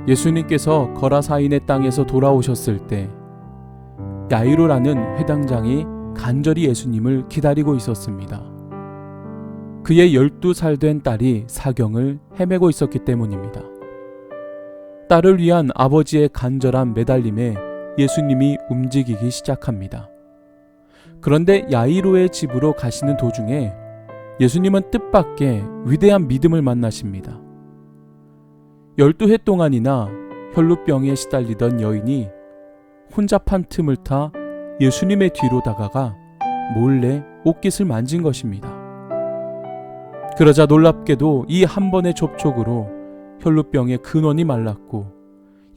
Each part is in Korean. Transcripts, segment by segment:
예수님께서 거라사인의 땅에서 돌아오셨을 때 야이로라는 회당장이 간절히 예수님을 기다리고 있었습니다. 그의 12살 된 딸이 사경을 헤매고 있었기 때문입니다. 딸을 위한 아버지의 간절한 매달림에 예수님이 움직이기 시작합니다. 그런데 야이로의 집으로 가시는 도중에 예수님은 뜻밖의 위대한 믿음을 만나십니다. 12해 동안이나 혈루병에 시달리던 여인이 혼잡한 틈을 타 예수님의 뒤로 다가가 몰래 옷깃을 만진 것입니다. 그러자 놀랍게도 이 한 번의 접촉으로 혈루병의 근원이 말랐고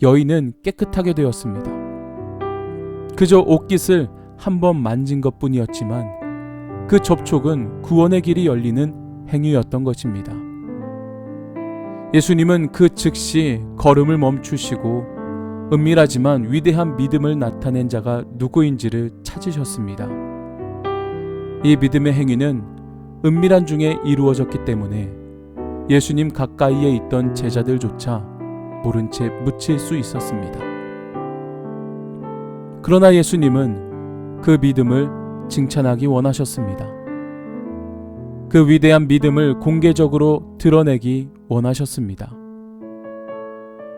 여인은 깨끗하게 되었습니다. 그저 옷깃을 한 번 만진 것뿐이었지만 그 접촉은 구원의 길이 열리는 행위였던 것입니다. 예수님은 그 즉시 걸음을 멈추시고 은밀하지만 위대한 믿음을 나타낸 자가 누구인지를 찾으셨습니다. 이 믿음의 행위는 은밀한 중에 이루어졌기 때문에 예수님 가까이에 있던 제자들조차 모른 채 묻힐 수 있었습니다. 그러나 예수님은 그 믿음을 칭찬하기 원하셨습니다. 그 위대한 믿음을 공개적으로 드러내기 원하셨습니다.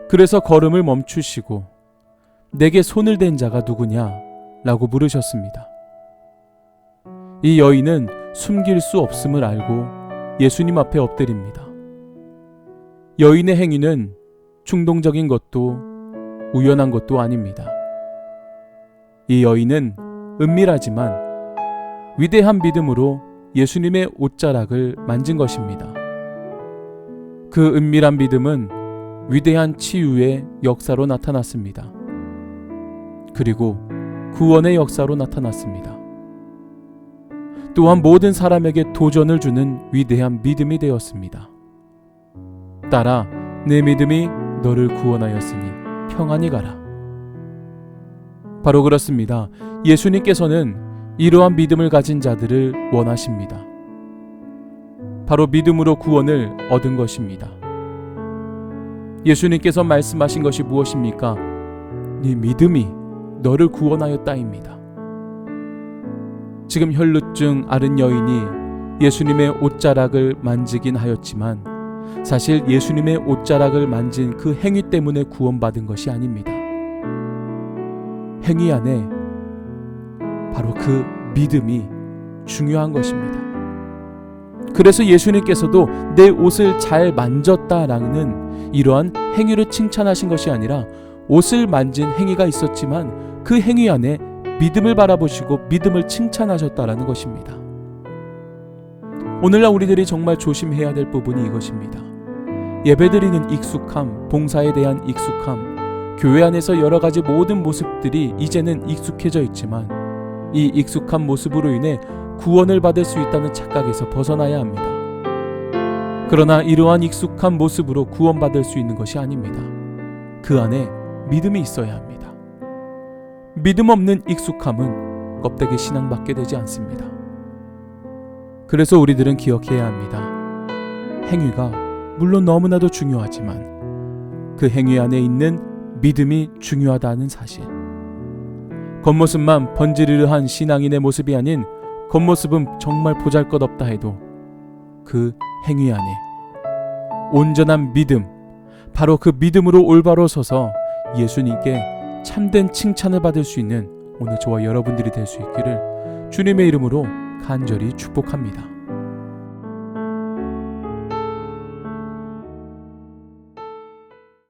그래서 걸음을 멈추시고 내게 손을 댄 자가 누구냐? 라고 물으셨습니다. 이 여인은 숨길 수 없음을 알고 예수님 앞에 엎드립니다. 여인의 행위는 충동적인 것도 우연한 것도 아닙니다. 이 여인은 은밀하지만 위대한 믿음으로 예수님의 옷자락을 만진 것입니다. 그 은밀한 믿음은 위대한 치유의 역사로 나타났습니다. 그리고 구원의 역사로 나타났습니다. 또한 모든 사람에게 도전을 주는 위대한 믿음이 되었습니다. 딸아, 내 믿음이 너를 구원하였으니 평안히 가라. 바로 그렇습니다. 예수님께서는 이러한 믿음을 가진 자들을 원하십니다. 바로 믿음으로 구원을 얻은 것입니다. 예수님께서 말씀하신 것이 무엇입니까? 네 믿음이 너를 구원하였다입니다. 지금 혈루증 앓은 여인이 예수님의 옷자락을 만지긴 하였지만 사실 예수님의 옷자락을 만진 그 행위 때문에 구원받은 것이 아닙니다. 행위 안에 바로 그 믿음이 중요한 것입니다. 그래서 예수님께서도 내 옷을 잘 만졌다라는 이러한 행위를 칭찬하신 것이 아니라 옷을 만진 행위가 있었지만 그 행위 안에 믿음을 바라보시고 믿음을 칭찬하셨다라는 것입니다. 오늘날 우리들이 정말 조심해야 될 부분이 이것입니다. 예배드리는 익숙함, 봉사에 대한 익숙함, 교회 안에서 여러 가지 모든 모습들이 이제는 익숙해져 있지만 이 익숙한 모습으로 인해 구원을 받을 수 있다는 착각에서 벗어나야 합니다. 그러나 이러한 익숙한 모습으로 구원받을 수 있는 것이 아닙니다. 그 안에 믿음이 있어야 합니다. 믿음 없는 익숙함은 껍데기 신앙밖에 되지 않습니다. 그래서 우리들은 기억해야 합니다. 행위가 물론 너무나도 중요하지만 그 행위 안에 있는 믿음이 중요하다는 사실. 겉모습만 번지르르한 신앙인의 모습이 아닌 겉모습은 정말 보잘것없다 해도 그 행위 안에 온전한 믿음, 바로 그 믿음으로 올바로 서서 예수님께 참된 칭찬을 받을 수 있는 오늘 저와 여러분들이 될 수 있기를 주님의 이름으로 간절히 축복합니다.